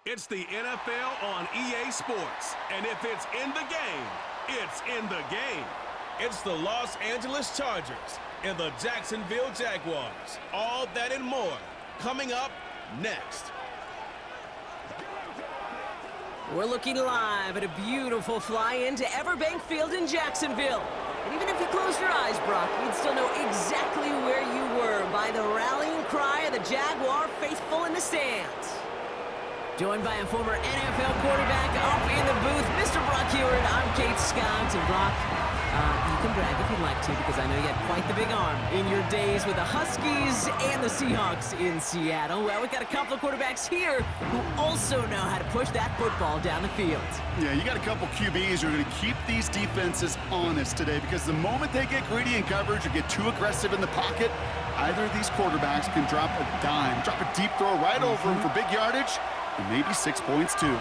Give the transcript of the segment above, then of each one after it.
It's the NFL on EA Sports. And if it's in the game, it's in the game. It's the Los Angeles Chargers and the Jacksonville Jaguars. All that and more coming up next. We're looking live at a beautiful fly-in to Everbank Field in Jacksonville. And even if you closed your eyes, Brock, you'd still know exactly where you were by the rallying cry of the Jaguar faithful in the stands. Joined by a former NFL quarterback up in the booth, Mr. Brock Heward. I'm Kate Scott, and Brock, you can brag if you'd like to, because I know you had quite the big arm in your days with the Huskies and the Seahawks in Seattle. Well, we've got a couple of quarterbacks here who also know how to push that football down the field. Yeah, you got a couple QBs who are going to keep these defenses honest today, because the moment they get greedy in coverage or get too aggressive in the pocket, either of these quarterbacks can drop a dime, drop a deep throw right over them for big yardage, and maybe 6 points too.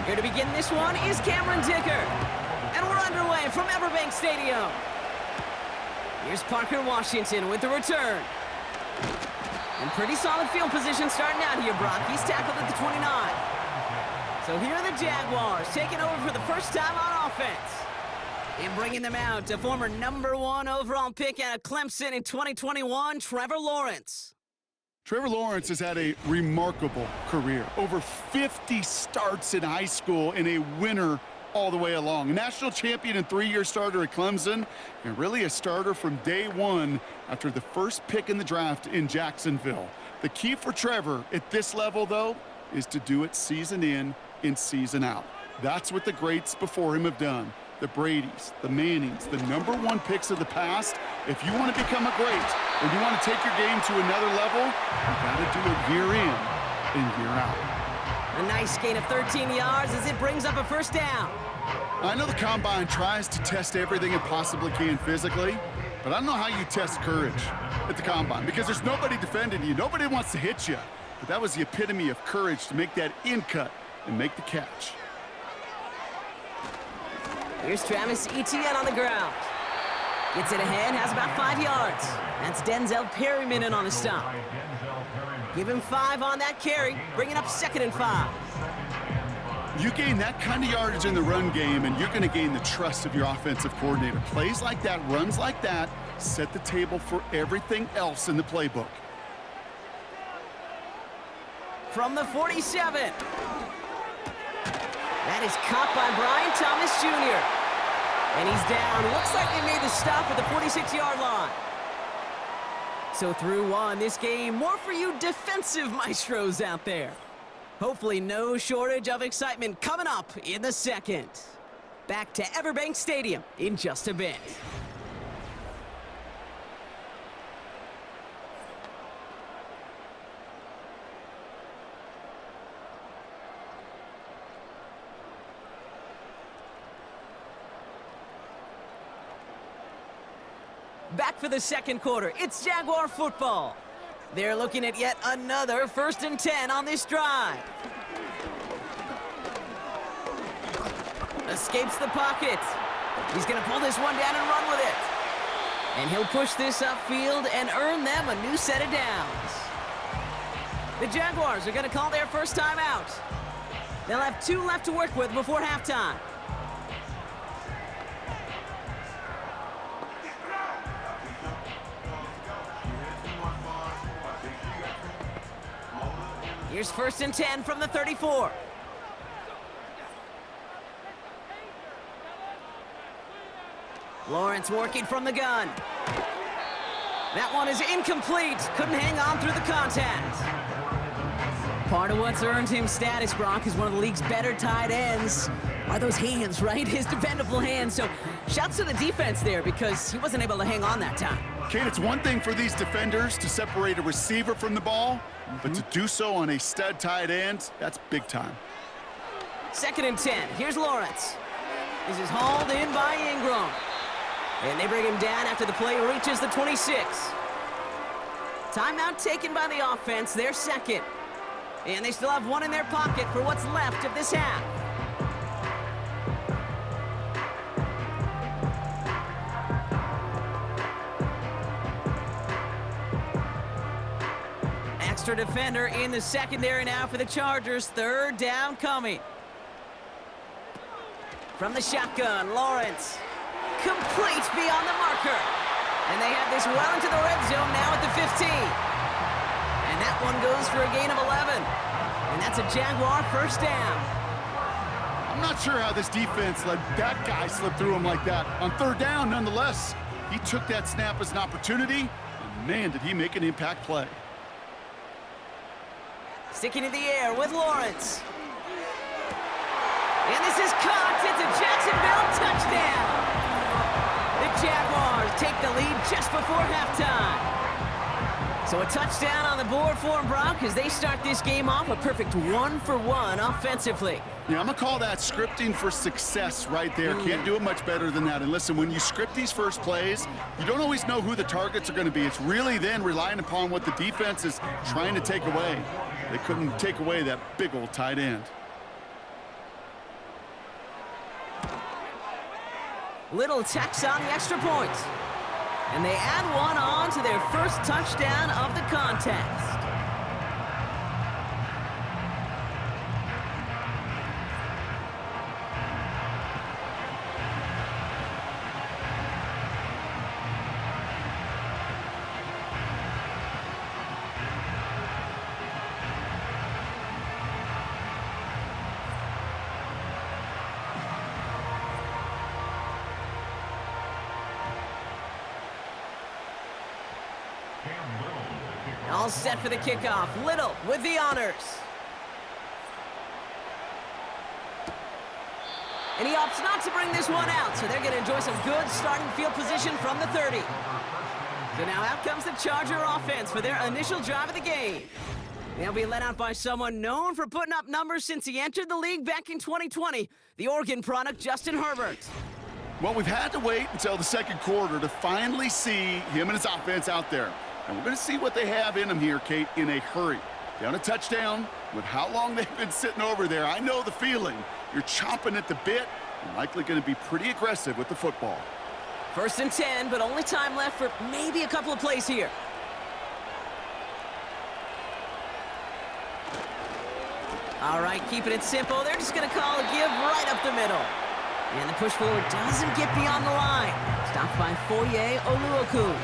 Here to begin this one is Cameron Dicker. And we're underway from Everbank Stadium. Here's Parker Washington with the return. And pretty solid field position starting out here, Brock. He's tackled at the 29. So here are the Jaguars taking over for the first time on offense. And bringing them out, a former #1 overall pick out of Clemson in 2021, Trevor Lawrence. Trevor Lawrence has had a remarkable career. Over 50 starts in high school and a winner all the way along. A national champion and 3-year starter at Clemson, and really a starter from day one after the first pick in the draft in Jacksonville. The key for Trevor at this level, though, is to do it season in and season out. That's what the greats before him have done. The Bradys, the Mannings, the #1 picks of the past. If you want to become a great and you want to take your game to another level, you got to do it year in and year out. A nice gain of 13 yards as it brings up a first down. I know the Combine tries to test everything it possibly can physically, but I don't know how you test courage at the Combine, because there's nobody defending you. Nobody wants to hit you. But that was the epitome of courage to make that in cut and make the catch. Here's Travis Etienne on the ground. Gets it ahead, has about 5 yards. That's Denzel Perryman in on the stop. Give him 5 on that carry, bringing up 2nd and 5. You gain that kind of yardage in the run game, and you're going to gain the trust of your offensive coordinator. Plays like that, runs like that, set the table for everything else in the playbook. From the 47. That is caught by Brian Thomas Jr. And he's down. Looks like they made the stop at the 46-yard line. So through one, this game, more for you defensive maestros out there. Hopefully no shortage of excitement coming up in the second. Back to Everbank Stadium in just a bit. Back for the second quarter. It's Jaguar football. They're looking at yet another 1st and 10 on this drive. Escapes the pocket. He's going to pull this one down and run with it. And he'll push this upfield and earn them a new set of downs. The Jaguars are going to call their first time out. They'll have 2 left to work with before halftime. Here's 1st and 10 from the 34. Lawrence working from the gun. That one is incomplete. Couldn't hang on through the contact. Part of what's earned him status, Brock, is one of the league's better tight ends. Are those hands, right? His dependable hands. So shouts to the defense there, because he wasn't able to hang on that time. Kate, it's one thing for these defenders to separate a receiver from the ball, but to do so on a stud tight end, that's big time. 2nd and 10. Here's Lawrence. This is hauled in by Ingram. And they bring him down after the play reaches the 26. Timeout taken by the offense, their second. And they still have 1 in their pocket for what's left of this half. extra defender in the secondary now for the Chargers. Third down coming. From the shotgun, Lawrence. Complete beyond the marker. And they have this well into the red zone now at the 15. And that one goes for a gain of 11. And that's a Jaguar first down. I'm not sure how this defense let that guy slip through him like that. On third down, nonetheless, he took that snap as an opportunity, and man, did he make an impact play. Sticking in the air with Lawrence. And this is caught. It's a Jacksonville touchdown. The Jaguars take the lead just before halftime. So a touchdown on the board for them, Brock, as they start this game off a perfect 1-for-1 offensively. Yeah, I'm going to call that scripting for success right there. Can't do it much better than that. And listen, when you script these first plays, you don't always know who the targets are going to be. It's really then relying upon what the defense is trying to take away. They couldn't take away that big old tight end. Little tacks on the extra point. And they add one on to their first touchdown of the contest. All set for the kickoff. Little with the honors. And he opts not to bring this one out, so they're going to enjoy some good starting field position from the 30. So now out comes the Charger offense for their initial drive of the game. They'll be led out by someone known for putting up numbers since he entered the league back in 2020, the Oregon product, Justin Herbert. Well, we've had to wait until the second quarter to finally see him and his offense out there. And we're going to see what they have in them here, Kate, in a hurry. Down a touchdown, with how long they've been sitting over there, I know the feeling. You're chomping at the bit and likely going to be pretty aggressive with the football. 1st and 10, but only time left for maybe a couple of plays here. All right, keeping it simple. They're just going to call a give right up the middle. And the push forward doesn't get beyond the line. Stopped by Foye Oluokun.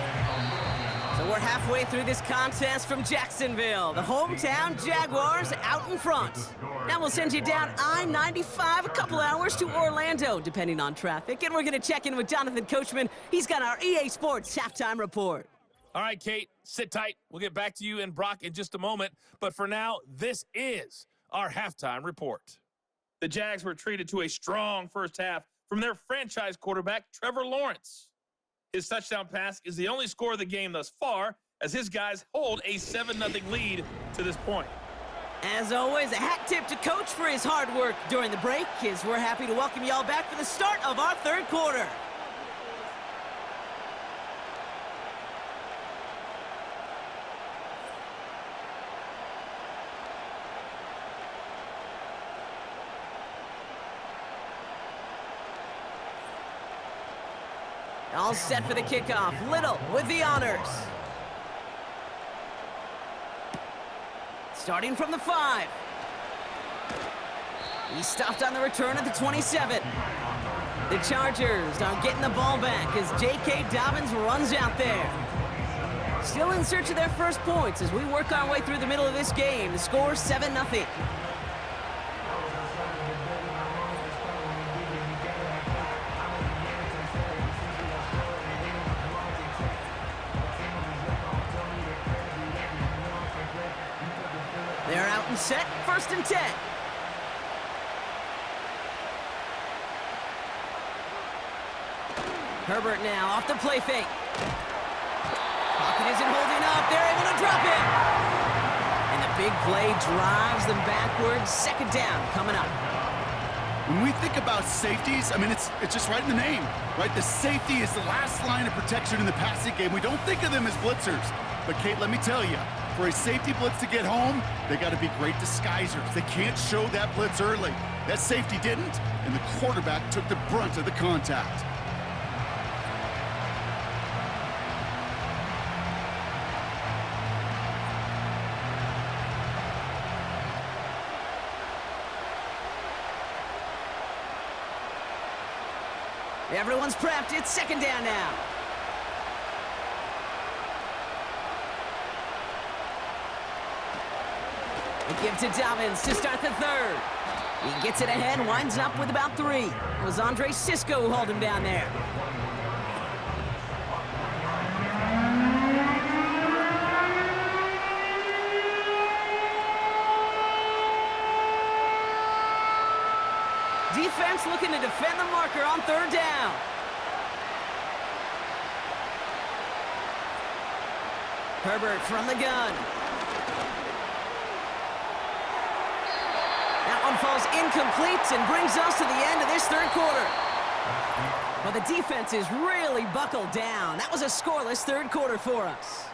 So we're halfway through this contest from Jacksonville. The hometown Jaguars out in front. Now we'll send you down I-95 a couple hours to Orlando, depending on traffic. And we're going to check in with Jonathan Coachman. He's got our EA Sports halftime report. All right, Kate, sit tight. We'll get back to you and Brock in just a moment. But for now, this is our halftime report. The Jags were treated to a strong first half from their franchise quarterback, Trevor Lawrence. His touchdown pass is the only score of the game thus far, as his guys hold a 7-0 lead to this point. As always, a hat tip to Coach for his hard work during the break, as we're happy to welcome y'all back for the start of our third quarter. All set for the kickoff. Little with the honors. Starting from the 5. He stopped on the return at the 27. The Chargers are getting the ball back as J.K. Dobbins runs out there. Still in search of their first points as we work our way through the middle of this game. The score 7-0. They're out and set, 1st and 10. Herbert now off the play fake. Pocket isn't holding up. They're able to drop it. And the big play drives them backwards. 2nd down coming up. When we think about safeties, I mean, it's just right in the name, right? The safety is the last line of protection in the passing game. We don't think of them as blitzers. But, Kate, let me tell you, for a safety blitz to get home, they got to be great disguisers. They can't show that blitz early. That safety didn't, and the quarterback took the brunt of the contact. Everyone's prepped. It's second down now. They give to Dobbins to start the third. He gets it ahead, winds up with about 3. It was Andre Sisco who hauled him down there. Defense looking to defend the marker on third down. Herbert from the gun. That one falls incomplete and brings us to the end of this third quarter. Well, the defense is really buckled down. That was a scoreless third quarter for us.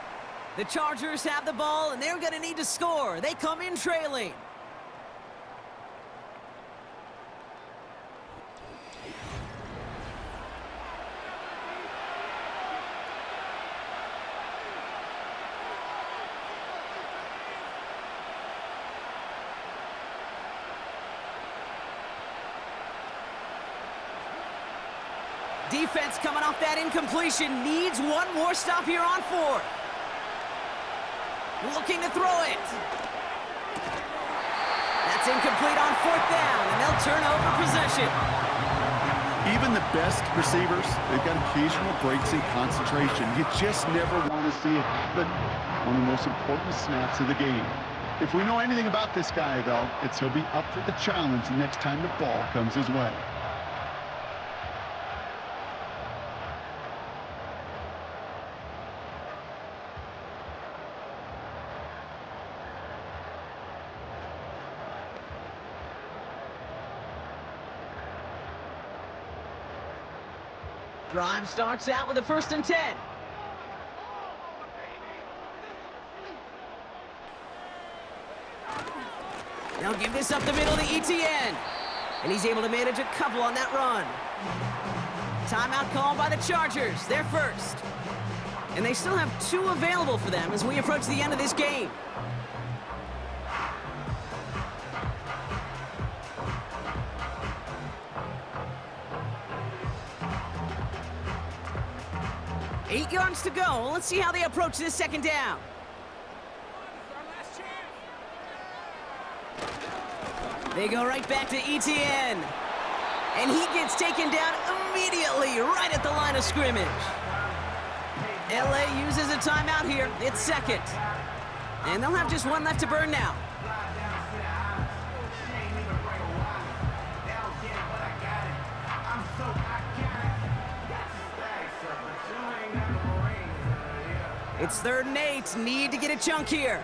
The Chargers have the ball, and they're going to need to score. They come in trailing. Defense coming off that incompletion needs one more stop here on 4th. Looking to throw it. That's incomplete on 4th down, and they'll turn over possession. Even the best receivers, they've got occasional breaks in concentration. You just never want to see it happen on the most important snaps of the game. If we know anything about this guy, though, it's he'll be up for the challenge next time the ball comes his way. Drive starts out with a 1st and 10. They'll give this up the middle to ETN. And he's able to manage a couple on that run. Timeout called by the Chargers. They're first. And they still have 2 available for them as we approach the end of this game. Eight yards to go. Let's see how they approach this second down. They go right back to ETN. And he gets taken down immediately right at the line of scrimmage. LA uses a timeout here. It's second. And they'll have just 1 left to burn now. It's 3rd and 8. Need to get a chunk here.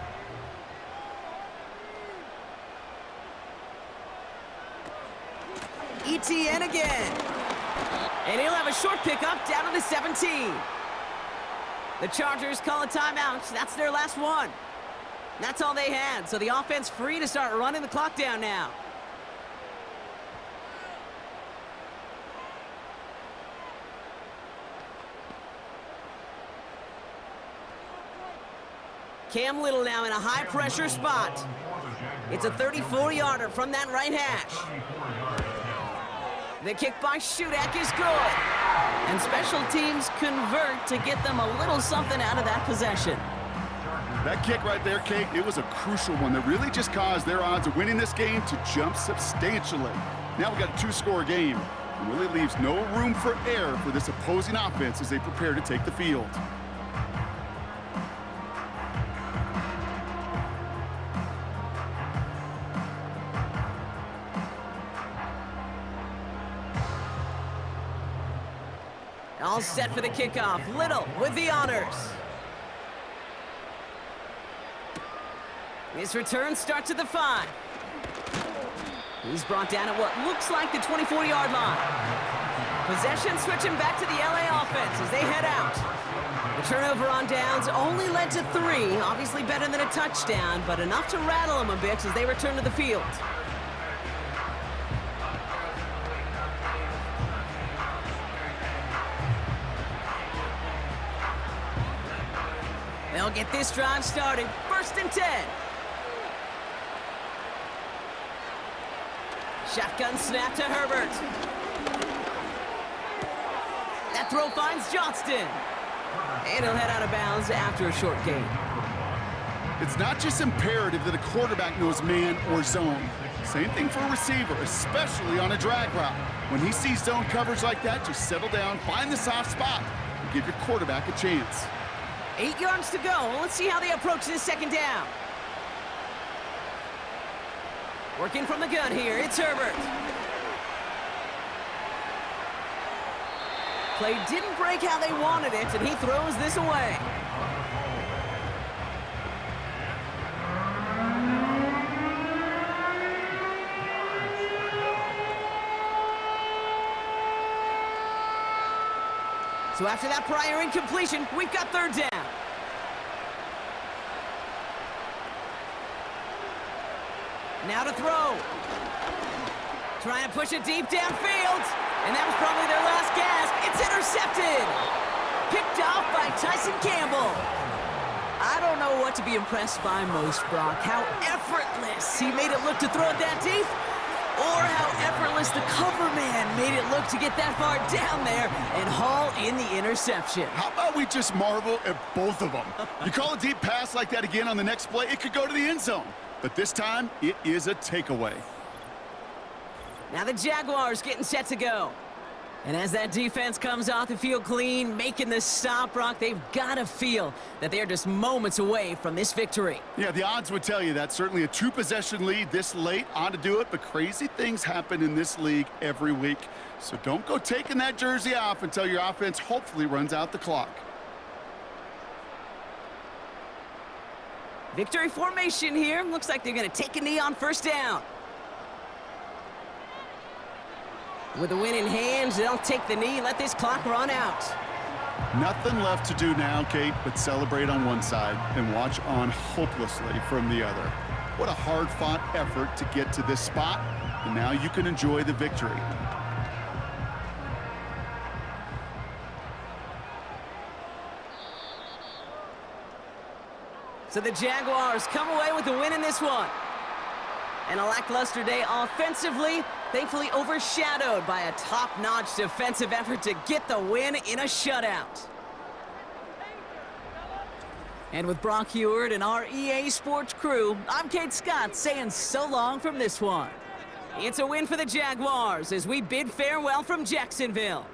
ETN again. And he'll have a short pickup down to the 17. The Chargers call a timeout. That's their last one. That's all they had. So the offense free to start running the clock down now. Cam Little now in a high-pressure spot. It's a 34-yarder from that right hash. The kick by Shudak is good. And special teams convert to get them a little something out of that possession. That kick right there, Kate, it was a crucial one that really just caused their odds of winning this game to jump substantially. Now we've got a 2-score game. It really leaves no room for error for this opposing offense as they prepare to take the field. All set for the kickoff. Little with the honors. His return starts at the 5. He's brought down at what looks like the 24-yard line. Possession switching back to the LA offense as they head out. The turnover on downs only led to 3. Obviously better than a touchdown, but enough to rattle them a bit as they return to the field. They'll get this drive started. 1st and 10. Shotgun snap to Herbert. That throw finds Johnston. And he'll head out of bounds after a short gain. It's not just imperative that a quarterback knows man or zone. Same thing for a receiver, especially on a drag route. When he sees zone coverage like that, just settle down, find the soft spot, and give your quarterback a chance. 8 yards to go. Let's see how they approach this second down. Working from the gun here, it's Herbert. Play didn't break how they wanted it, and he throws this away. So after that prior incompletion, we've got third down. Now to throw. Trying to push it deep downfield. And that was probably their last gasp. It's intercepted. Picked off by Tyson Campbell. I don't know what to be impressed by most, Brock. How effortless he made it look to throw it that deep, or how effortless the cover man made it look to get that far down there and haul in the interception. How about we just marvel at both of them? You call a deep pass like that again on the next play, it could go to the end zone. But this time, it is a takeaway. Now the Jaguars getting set to go. And as that defense comes off the field clean, making the stop, Brock, they've got to feel that they're just moments away from this victory. Yeah, the odds would tell you that. Certainly a two-possession lead this late on to do it, but crazy things happen in this league every week. So don't go taking that jersey off until your offense hopefully runs out the clock. Victory formation here. Looks like they're going to take a knee on first down. With the win in hand, they'll take the knee, let this clock run out. Nothing left to do now, Kate, but celebrate on one side and watch on hopelessly from the other. What a hard-fought effort to get to this spot, and now you can enjoy the victory. So the Jaguars come away with the win in this one. And a lackluster day offensively, thankfully overshadowed by a top-notch defensive effort to get the win in a shutout. And with Brock Heward and our EA Sports crew, I'm Kate Scott saying so long from this one. It's a win for the Jaguars as we bid farewell from Jacksonville.